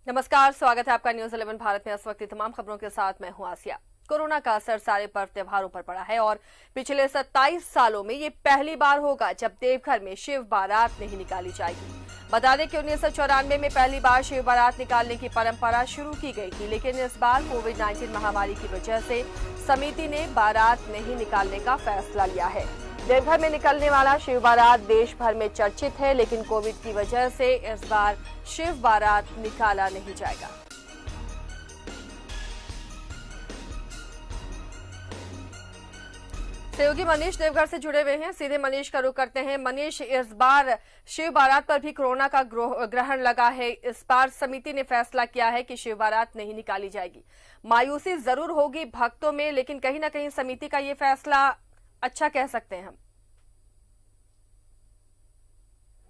नमस्कार, स्वागत है आपका न्यूज 11 भारत में। इस वक्त तमाम खबरों के साथ मैं हूं आसिया। कोरोना का असर सारे पर्व त्योहारों पर पड़ा है और पिछले 27 सालों में ये पहली बार होगा जब देवघर में शिव बारात नहीं निकाली जाएगी। बता दें कि 1994 में पहली बार शिव बारात निकालने की परंपरा शुरू की गई थी, लेकिन इस बार कोविड-19 महामारी की वजह से समिति ने बारात नहीं निकालने का फैसला लिया है। देवघर में निकलने वाला शिव बारात देश भर में चर्चित है, लेकिन कोविड की वजह से इस बार शिव बारात निकाला नहीं जाएगा। सहयोगी मनीष देवघर से जुड़े हुए हैं, सीधे मनीष का रुख करते हैं। मनीष, इस बार शिव बारात पर भी कोरोना का ग्रहण लगा है। इस बार समिति ने फैसला किया है कि शिव बारात नहीं निकाली जाएगी। मायूसी जरूर होगी भक्तों में, लेकिन कहीं ना कहीं समिति का ये फैसला अच्छा कह सकते हैं हम।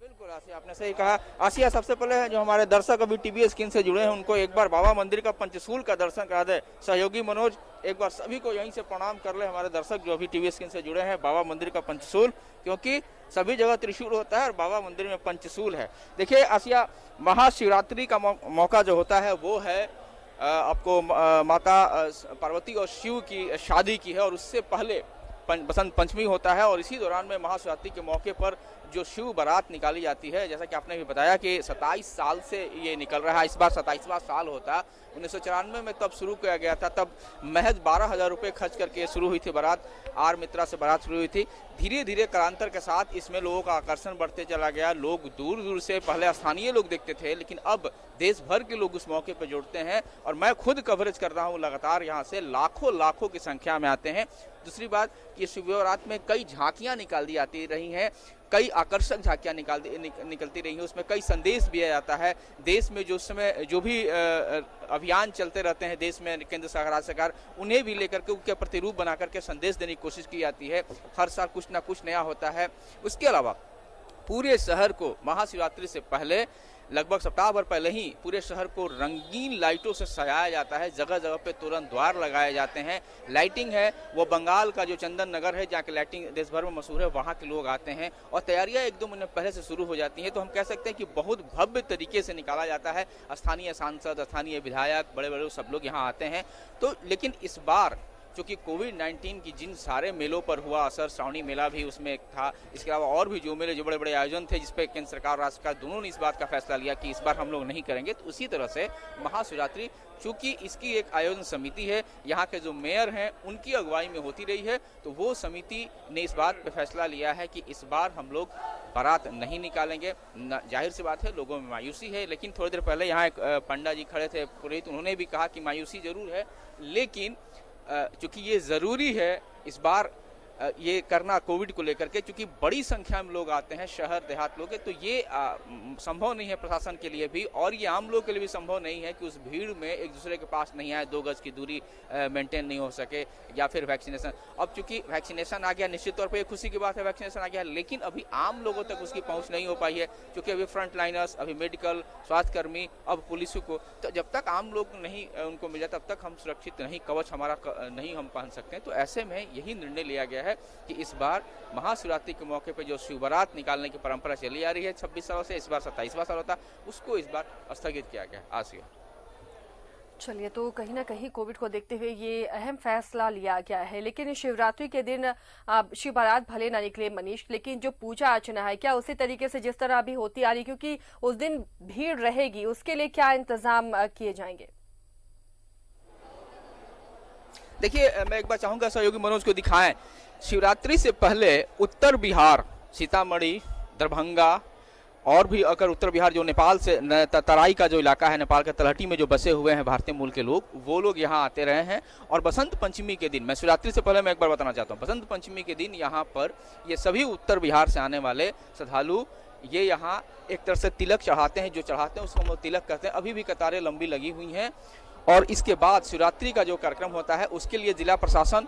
बिल्कुल आसिया, आपने सही कहा। आसिया, सबसे पहले जो हमारे दर्शक अभी टीवी स्क्रीन से जुड़े हैं उनको एक बार बाबा मंदिर का पंचशूल का दर्शन करा दे। सहयोगी मनोज, एक बार सभी को यहीं से प्रणाम कर ले। हमारे दर्शक जो अभी टीवी स्क्रीन से जुड़े हैं, बाबा मंदिर का पंचशूल, क्योंकि सभी जगह त्रिशूल होता है और बाबा मंदिर में पंचशूल है। देखिए आसिया, महाशिवरात्रि का मौका जो होता है वो है आपको माता पार्वती और शिव की शादी की है, और उससे पहले बसंत पंचमी होता है, और इसी दौरान में महाशिवरात्रि के मौके पर जो शिव बारात निकाली जाती है, जैसा कि आपने भी बताया कि 27 साल से ये निकल रहा है। इस बार 27वां साल होता। 1994 में तब शुरू किया गया था, तब महज 12,000 रुपये खर्च करके शुरू हुई थी बारात। आर मित्रा से बारात शुरू हुई थी। धीरे धीरे कालांतर के साथ इसमें लोगों का आकर्षण बढ़ते चला गया। लोग दूर दूर से, पहले स्थानीय लोग देखते थे, लेकिन अब देश भर के लोग उस मौके पर जुड़ते हैं, और मैं खुद कवरेज कर रहा हूँ लगातार। यहाँ से लाखों की संख्या में आते हैं। दूसरी बात, ये शिव बारात में कई झांकियाँ निकाल दी जाती रही हैं, कई आकर्षक झांकियाँ निकलती रही हैं। उसमें कई संदेश दिया जाता है। देश में जो समय जो भी अभियान चलते रहते हैं देश में, केंद्र सरकार, राज्य सरकार, उन्हें भी लेकर के उनके प्रतिरूप बना करके संदेश देने की कोशिश की जाती है। हर साल कुछ ना कुछ नया होता है। उसके अलावा पूरे शहर को महाशिवरात्रि से पहले, लगभग सप्ताह भर पहले ही, पूरे शहर को रंगीन लाइटों से सजाया जाता है। जगह जगह पे तुरंत द्वार लगाए जाते हैं। लाइटिंग है वो बंगाल का जो चंदन नगर है, जहाँ की लाइटिंग देश भर में मशहूर है, वहाँ के लोग आते हैं, और तैयारियां 1-2 महीने पहले से शुरू हो जाती हैं। तो हम कह सकते हैं कि बहुत भव्य तरीके से निकाला जाता है। स्थानीय सांसद, स्थानीय विधायक, बड़े बड़े सब लोग यहाँ आते हैं। तो लेकिन इस बार चूँकि कोविड-19 की जिन सारे मेलों पर हुआ असर, श्रावणी मेला भी उसमें एक था, इसके अलावा और भी जो मेले, जो बड़े बड़े आयोजन थे, जिसपे केंद्र सरकार, राज्य सरकार दोनों ने इस बात का फैसला लिया कि इस बार हम लोग नहीं करेंगे। तो उसी तरह से महाशिवरात्रि, चूँकि इसकी एक आयोजन समिति है, यहाँ के जो मेयर हैं उनकी अगुवाई में होती रही है, तो वो समिति ने इस बात पर फैसला लिया है कि इस बार हम लोग बारात नहीं निकालेंगे। जाहिर सी बात है, लोगों में मायूसी है, लेकिन थोड़ी देर पहले यहाँ एक पंडा जी खड़े थे पुरोहित, उन्होंने भी कहा कि मायूसी जरूर है, लेकिन चूँकि ये ज़रूरी है इस बार ये करना कोविड को लेकर के, क्योंकि बड़ी संख्या में लोग आते हैं, शहर देहात लोग, तो ये संभव नहीं है प्रशासन के लिए भी, और ये आम लोग के लिए भी संभव नहीं है कि उस भीड़ में एक दूसरे के पास नहीं आए, 2 गज की दूरी मेंटेन नहीं हो सके, या फिर वैक्सीनेशन। अब चूंकि वैक्सीनेशन आ गया, निश्चित तौर पर एक खुशी की बात है, वैक्सीनेशन आ गया, लेकिन अभी आम लोगों तक उसकी पहुँच नहीं हो पाई है, क्योंकि अभी फ्रंट लाइनर्स, अभी मेडिकल स्वास्थ्यकर्मी, अब पुलिस को, तो जब तक आम लोग नहीं उनको मिल जाए तब तक हम सुरक्षित नहीं, कवच हमारा नहीं हम पहन सकते हैं। तो ऐसे में यही निर्णय लिया गया है कि इस बार महाशिवरात्रि के मौके पर जो शिव बारात निकालने की परंपरा चली आ रही है 26 सालों से, इस बार 27वां साल होता, उसको इस बार स्थगित किया गया। आसिया, चलिए, तो कहीं ना कहीं कोविड को देखते हुए ये अहम फैसला लिया गया है। लेकिन शिवरात्रि के दिन शिव बारात भले ना निकले मनीष, लेकिन जो पूजा अर्चना है क्या उसी तरीके से जिस तरह अभी होती आ रही, क्योंकि उस दिन भीड़ रहेगी, उसके लिए क्या इंतजाम किए जाएंगे? देखिए, मैं एक बार चाहूंगा सहयोगी मनोज को दिखाएं, शिवरात्रि से पहले उत्तर बिहार, सीतामढ़ी, दरभंगा, और भी अगर उत्तर बिहार जो नेपाल से तराई का जो इलाका है, नेपाल के तलहटी में जो बसे हुए हैं भारतीय मूल के लोग, वो लोग यहाँ आते रहे हैं। और बसंत पंचमी के दिन, मैं शिवरात्रि से पहले मैं एक बार बताना चाहता हूँ, बसंत पंचमी के दिन यहाँ पर ये सभी उत्तर बिहार से आने वाले श्रद्धालु ये यहाँ एक तरह से तिलक चढ़ाते हैं, जो चढ़ाते हैं उसको हम लोग तिलक कहते हैं। अभी भी कतारें लंबी लगी हुई हैं, और इसके बाद शिवरात्रि का जो कार्यक्रम होता है उसके लिए जिला प्रशासन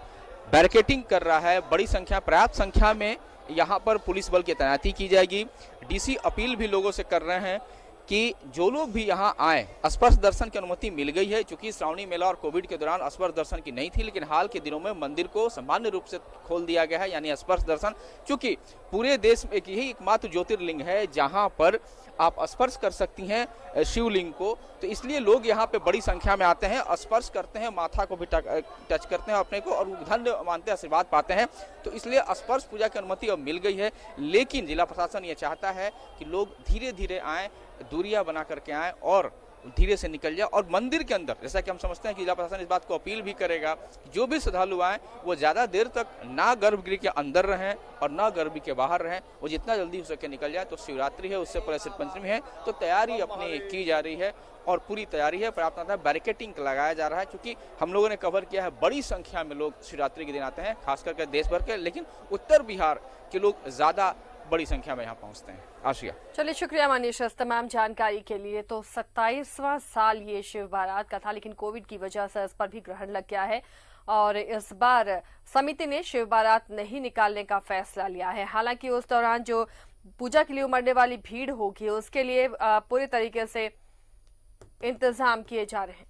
बैरिकेडिंग कर रहा है। बड़ी संख्या, पर्याप्त संख्या में यहाँ पर पुलिस बल की तैनाती की जाएगी। डीसी अपील भी लोगों से कर रहे हैं कि जो लोग भी यहाँ आए स्पर्श दर्शन की अनुमति मिल गई है। चूंकि श्रावणी मेला और कोविड के दौरान स्पर्श दर्शन की नहीं थी, लेकिन हाल के दिनों में मंदिर को सामान्य रूप से खोल दिया गया है, यानी स्पर्श दर्शन। चूंकि पूरे देश में यही एकमात्र ज्योतिर्लिंग है जहां पर आप स्पर्श कर सकती हैं शिवलिंग को, तो इसलिए लोग यहाँ पे बड़ी संख्या में आते हैं, स्पर्श करते हैं, माथा को भी टच करते हैं अपने को और धन्य मानते हैं, आशीर्वाद पाते हैं। तो इसलिए स्पर्श पूजा की अनुमति अब मिल गई है, लेकिन जिला प्रशासन ये चाहता है कि लोग धीरे धीरे आएँ, दूरियां बना करके आएँ और धीरे से निकल जाए। और मंदिर के अंदर जैसा कि हम समझते हैं कि जिला प्रशासन इस बात को अपील भी करेगा कि जो भी श्रद्धालु आए वो ज़्यादा देर तक ना गर्भगृह के अंदर रहें और ना गर्भगृह के बाहर रहें, वो जितना जल्दी हो सके निकल जाए। तो शिवरात्रि है, उससे पहले श्रीपंचमी है, तो तैयारी अपनी की जा रही है और पूरी तैयारी है। पर्याप्त मात्रा में बैरिकेडिंग लगाया जा रहा है, क्योंकि हम लोगों ने कवर किया है बड़ी संख्या में लोग शिवरात्रि के दिन आते हैं, खास करके देश भर के, लेकिन उत्तर बिहार के लोग ज़्यादा बड़ी संख्या में यहाँ पहुँचते हैं। आशिया, चलिए शुक्रिया मनीष इस तमाम जानकारी के लिए। तो 27वां साल ये शिव बारात का था, लेकिन कोविड की वजह से इस पर भी ग्रहण लग गया है और इस बार समिति ने शिव बारात नहीं निकालने का फैसला लिया है। हालांकि उस दौरान जो पूजा के लिए उमड़ने वाली भीड़ होगी उसके लिए पूरे तरीके से इंतजाम किए जा रहे हैं।